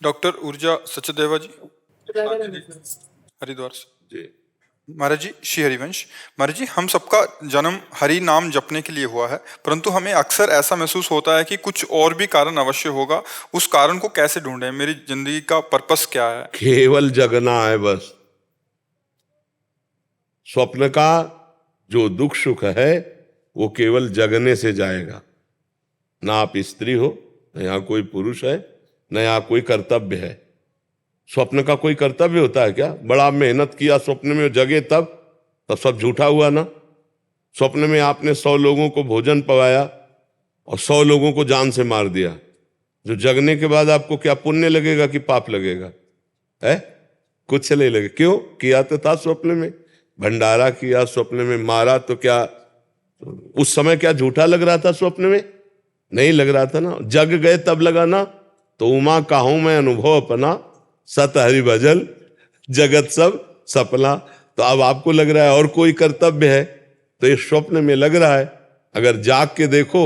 Doctor ऊर्जा सचदेवा जी, हरिद्वार से। जी। महाराज जी, श्री हरिवंश। महाराज जी, हम सबका जन्म हरि नाम जपने के लिए हुआ है, परंतु हमें अक्सर ऐसा महसूस होता है कि कुछ और भी कारण अवश्य होगा। उस कारण को कैसे ढूंढें? मेरी जिंदगी का पर्पस क्या है? केवल जगना है बस। स्वप्न का जो दुख सुख है वो केवल जगने से जाएगा। ना आप स्त्री हो, न यहाँ कोई पुरुष है, न यहाँ कोई कर्तव्य है। स्वप्न का कोई कर्तव्य होता है क्या? बड़ा मेहनत किया स्वप्न में जगे तब सब झूठा हुआ ना। स्वप्न में आपने 100 लोगों को भोजन पवाया और 100 लोगों को जान से मार दिया। जो जगने के बाद आपको क्या पुण्य लगेगा कि पाप लगेगा? है कुछ नहीं लगे। क्यों? किया तो था स्वप्न में, भंडारा किया स्वप्न में, मारा तो क्या उस समय क्या झूठा लग रहा था? स्वप्न में नहीं लग रहा था ना। जग गए तब लगा ना। तो उमा काहूं मैं अनुभव अपना, सत हरि भजल जगत सब सपना। तो अब आपको लग रहा है और कोई कर्तव्य है, तो ये स्वप्न में लग रहा है। अगर जाग के देखो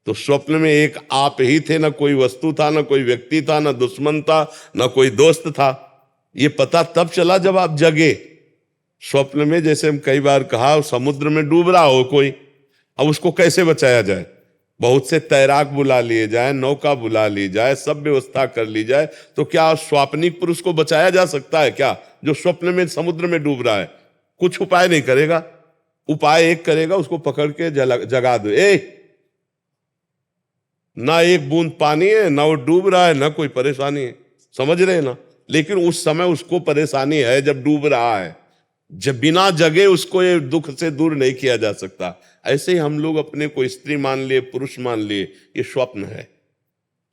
तो स्वप्न में एक आप ही थे, ना कोई वस्तु था, ना कोई व्यक्ति था, ना दुश्मन था, ना कोई दोस्त था। ये पता तब चला जब आप जगे। स्वप्न में जैसे हम कई बार कहा, समुद्र में डूब रहा हो कोई, अब उसको कैसे बचाया जाए? बहुत से तैराक बुला लिए जाए, नौका बुला ली जाए, सब व्यवस्था कर ली जाए, तो क्या स्वाप्निक पुरुष को बचाया जा सकता है क्या, जो स्वप्न में समुद्र में डूब रहा है? कुछ उपाय नहीं करेगा। उपाय एक करेगा, उसको पकड़ के जगा दो। ना एक बूंद पानी है, ना वो डूब रहा है, ना कोई परेशानी है। समझ रहे ना? लेकिन उस समय उसको परेशानी है जब डूब रहा है। जब बिना जगे उसको ये दुख से दूर नहीं किया जा सकता। ऐसे ही हम लोग अपने को स्त्री मान लिए, पुरुष मान लिए, ये स्वप्न है।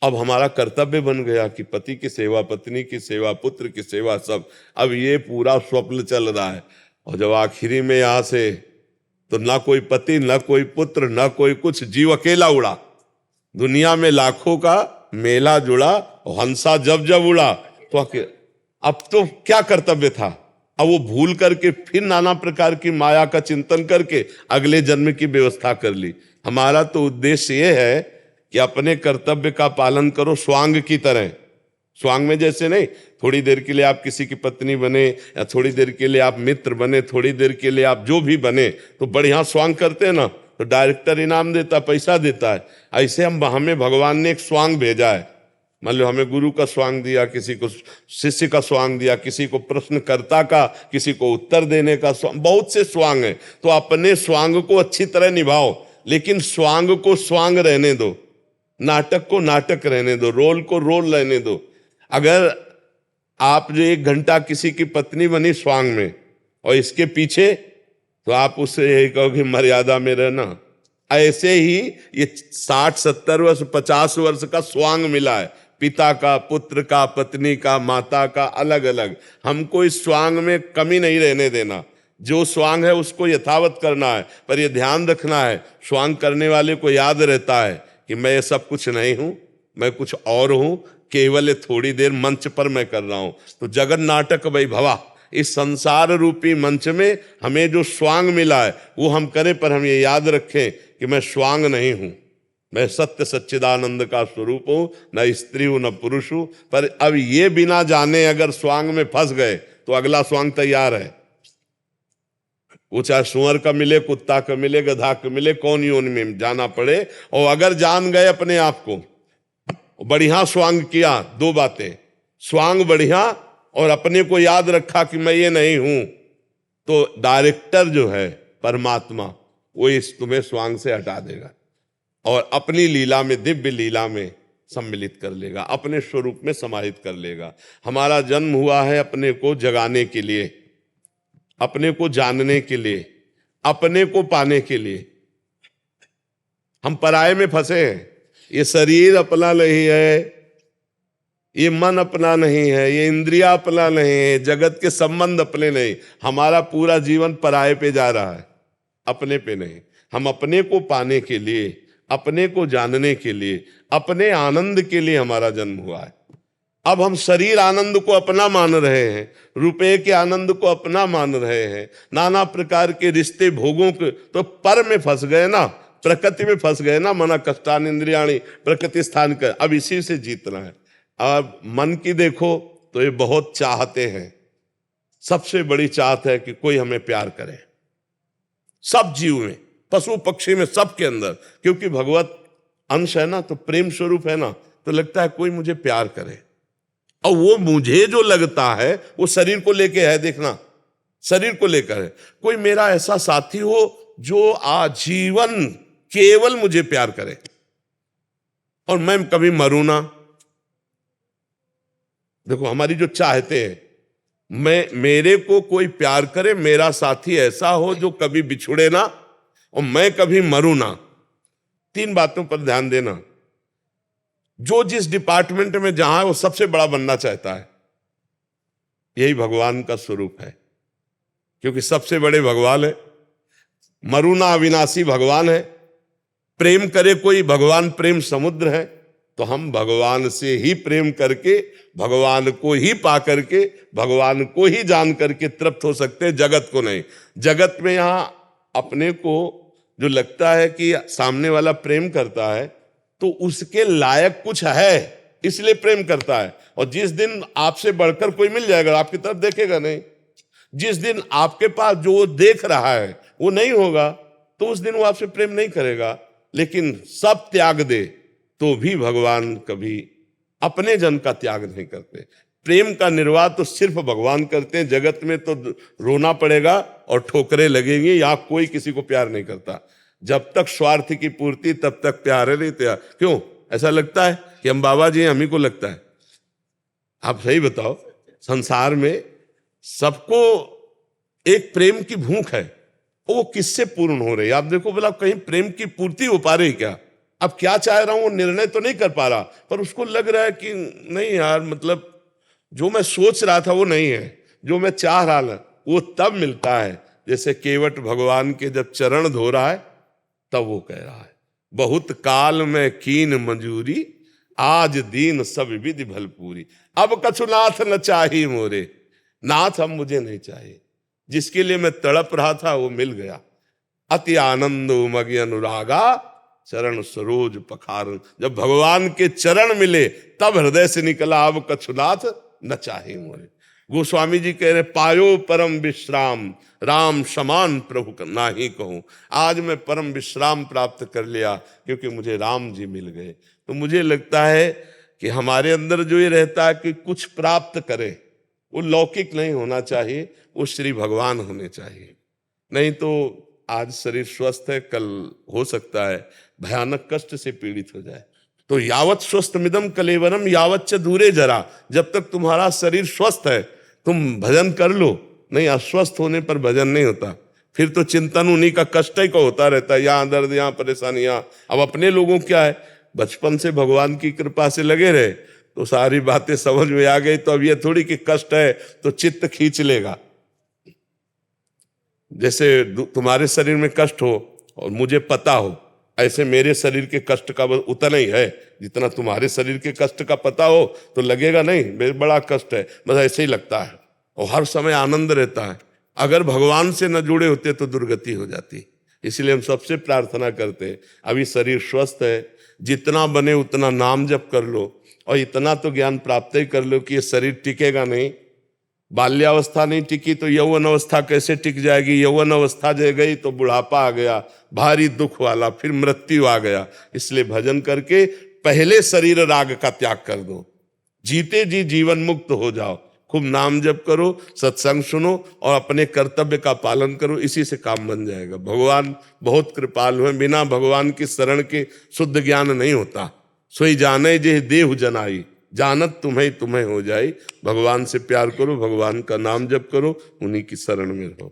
अब हमारा कर्तव्य बन गया कि पति की सेवा, पत्नी की सेवा, पुत्र की सेवा, सब। अब ये पूरा स्वप्न चल रहा है। और जब आखिरी में यहां से तो ना कोई पति, ना कोई पुत्र, ना कोई कुछ, जीव अकेला उड़ा। दुनिया में लाखों का मेला जुड़ा, हंसा जब जब उड़ा। तो अब तो क्या कर्तव्य था? अब वो भूल करके फिर नाना प्रकार की माया का चिंतन करके अगले जन्म की व्यवस्था कर ली। हमारा तो उद्देश्य ये है कि अपने कर्तव्य का पालन करो स्वांग की तरह। स्वांग में जैसे नहीं, थोड़ी देर के लिए आप किसी की पत्नी बने, या थोड़ी देर के लिए आप मित्र बने, थोड़ी देर के लिए आप जो भी बने, तो बढ़िया स्वांग करते हैं ना, तो डायरेक्टर इनाम देता, पैसा देता है। ऐसे हमें भगवान ने एक स्वांग भेजा है। मान लो हमें गुरु का स्वांग दिया, किसी को शिष्य का स्वांग दिया, किसी को प्रश्नकर्ता का, किसी को उत्तर देने का स्वांग, बहुत से स्वांग है। तो अपने स्वांग को अच्छी तरह निभाओ, लेकिन स्वांग को स्वांग रहने दो, नाटक को नाटक रहने दो, रोल को रोल रहने दो। अगर आप जो 1 घंटा किसी की पत्नी बनी स्वांग में, और इसके पीछे, तो आप उससे यही कहोगे मर्यादा में रहना। ऐसे ही ये 60-70 वर्ष 50 वर्ष का स्वांग मिला है, पिता का, पुत्र का, पत्नी का, माता का, अलग अलग। हमको इस स्वांग में कमी नहीं रहने देना। जो स्वांग है उसको यथावत करना है, पर यह ध्यान रखना है, स्वांग करने वाले को याद रहता है कि मैं ये सब कुछ नहीं हूं, मैं कुछ और हूं, केवल थोड़ी देर मंच पर मैं कर रहा हूं। तो जगन नाटक वैभवा, इस संसार रूपी मंच में हमें जो स्वांग मिला है वो हम करें, पर हम ये याद रखें कि मैं स्वांग नहीं हूं, मैं सत्य सच्चिदानंद का स्वरूप हूं, न स्त्री हूं न पुरुष हूं। पर अब ये बिना जाने अगर स्वांग में फंस गए तो अगला स्वांग तैयार है। वो चाहे सुअर का मिले, कुत्ता का मिले, गधा का मिले, कौन योनि में जाना पड़े। और अगर जान गए अपने आप को, बढ़िया स्वांग किया, 2 बातें, स्वांग बढ़िया और अपने को याद रखा कि मैं ये नहीं हूं, तो डायरेक्टर जो है परमात्मा, वो इस तुम्हें स्वांग से हटा देगा और अपनी लीला में, दिव्य लीला में सम्मिलित कर लेगा, अपने स्वरूप में समाहित कर लेगा। हमारा जन्म हुआ है अपने को जगाने के लिए, अपने को जानने के लिए, अपने को पाने के लिए। हम पराये में फंसे हैं। ये शरीर अपना नहीं है, ये मन अपना नहीं है, ये इंद्रिया अपना नहीं है, जगत के संबंध अपने नहीं। हमारा पूरा जीवन पराये पे जा रहा है, अपने पे नहीं। हम अपने को पाने के लिए, अपने को जानने के लिए, अपने आनंद के लिए हमारा जन्म हुआ है। अब हम शरीर आनंद को अपना मान रहे हैं, रुपए के आनंद को अपना मान रहे हैं, नाना प्रकार के रिश्ते भोगों के, तो पर में फंस गए ना, प्रकृति में फंस गए ना। मना कष्टान इंद्रियाणी प्रकृति स्थान कर। अब इसी से जीतना है। अब मन की देखो तो ये बहुत चाहते हैं, सबसे बड़ी चाहत है कि कोई हमें प्यार करे, सब जीव में, पशु पक्षी में, सबके अंदर, क्योंकि भगवत अंश है ना, तो प्रेम स्वरूप है ना, तो लगता है कोई मुझे प्यार करे। और वो मुझे जो लगता है वो शरीर को लेके है, देखना, शरीर को लेकर है। कोई मेरा ऐसा साथी हो जो आजीवन केवल मुझे प्यार करे और मैं कभी मरूं ना। देखो हमारी जो चाहते हैं, मेरे को कोई प्यार करे, मेरा साथी ऐसा हो जो कभी बिछुड़े ना और मैं कभी मरूं ना। 3 बातों पर ध्यान देना। जो जिस डिपार्टमेंट में जहां है वो सबसे बड़ा बनना चाहता है, यही भगवान का स्वरूप है, क्योंकि सबसे बड़े भगवान है, मरुना अविनाशी भगवान है। प्रेम करे कोई, भगवान प्रेम समुद्र है, तो हम भगवान से ही प्रेम करके, भगवान को ही पा करके, भगवान को ही जान करके तृप्त हो सकते हैं, जगत को नहीं। जगत में यहां अपने को जो लगता है कि सामने वाला प्रेम करता है तो उसके लायक कुछ है, इसलिए प्रेम करता है। और जिस दिन आपसे बढ़कर कोई मिल जाएगा, आपकी तरफ देखेगा नहीं। जिस दिन आपके पास जो देख रहा है वो नहीं होगा, तो उस दिन वो आपसे प्रेम नहीं करेगा। लेकिन सब त्याग दे तो भी भगवान कभी अपने जन का त्याग नहीं करते। प्रेम का निर्वाह तो सिर्फ भगवान करते हैं। जगत में तो रोना पड़ेगा और ठोकरें लगेंगी, यहां कोई किसी को प्यार नहीं करता। जब तक स्वार्थ की पूर्ति तब तक प्यार है नहीं तैयार। क्यों ऐसा लगता है कि हम बाबा जी हैं, हम ही को लगता है? आप सही बताओ, संसार में सबको एक प्रेम की भूख है, वो किससे पूर्ण हो रही है? आप देखो भला कहीं प्रेम की पूर्ति हो पा रही क्या? अब क्या चाह रहा हूं वो निर्णय तो नहीं कर पा रहा, पर उसको लग रहा है कि नहीं यार, मतलब जो मैं सोच रहा था वो नहीं है, जो मैं चाह रहा था वो तब मिलता है। जैसे केवट भगवान के जब चरण धो रहा है तब वो कह रहा है, बहुत काल में कीन मंजूरी, आज दीन सब विधि भलपूरी। अब कछु नाथ न चाही मोरे, नाथ अब मुझे नहीं चाहिए। जिसके लिए मैं तड़प रहा था वो मिल गया। अति आनंद उमगी अनुरागा, चरण सरोज पखार। जब भगवान के चरण मिले तब हृदय से निकला, अब कछु नाथ न चाहे मोरे। गोस्वामी जी कह रहे, पायो परम विश्राम, राम समान प्रभु ना ही कहूं। आज मैं परम विश्राम प्राप्त कर लिया क्योंकि मुझे राम जी मिल गए। तो मुझे लगता है कि हमारे अंदर जो ये रहता है कि कुछ प्राप्त करें, वो लौकिक नहीं होना चाहिए, वो श्री भगवान होने चाहिए। नहीं तो आज शरीर स्वस्थ है, कल हो सकता है भयानक कष्ट से पीड़ित हो जाए। तो यावत स्वस्थ मिदम कलेवरम यावत च दूरे जरा। जब तक तुम्हारा शरीर स्वस्थ है तुम भजन कर लो, नहीं अस्वस्थ होने पर भजन नहीं होता। फिर तो चिंतन उन्हीं का, कष्ट ही का होता रहता है, यहाँ दर्द यहाँ परेशानी यहाँ। अब अपने लोगों क्या है, बचपन से भगवान की कृपा से लगे रहे तो सारी बातें समझ में आ गई। तो अब ये थोड़ी कि कष्ट है तो चित्त खींच लेगा। जैसे तुम्हारे शरीर में कष्ट हो और मुझे पता हो, ऐसे मेरे शरीर के कष्ट का उतना ही है जितना तुम्हारे शरीर के कष्ट का पता हो, तो लगेगा नहीं मेरे बड़ा कष्ट है, बस ऐसे ही लगता है। और हर समय आनंद रहता है। अगर भगवान से न जुड़े होते तो दुर्गति हो जाती। इसलिए हम सबसे प्रार्थना करते हैं, अभी शरीर स्वस्थ है, जितना बने उतना नाम जप कर लो, और इतना तो ज्ञान प्राप्त ही कर लो कि ये शरीर टिकेगा नहीं। बाल्यावस्था नहीं टिकी तो यौवन अवस्था कैसे टिक जाएगी? यौवन अवस्था जो गई तो बुढ़ापा आ गया, भारी दुख वाला, फिर मृत्यु आ गया। इसलिए भजन करके पहले शरीर राग का त्याग कर दो, जीते जी जीवन मुक्त हो जाओ। खूब नाम जप करो, सत्संग सुनो और अपने कर्तव्य का पालन करो, इसी से काम बन जाएगा। भगवान बहुत कृपालु है, बिना भगवान की शरण के शुद्ध ज्ञान नहीं होता। सोई जाने जे देहु जनाई, जानत तुम्हें तुम्हें हो जाए। भगवान से प्यार करो, भगवान का नाम जप करो, उन्हीं की शरण में रहो।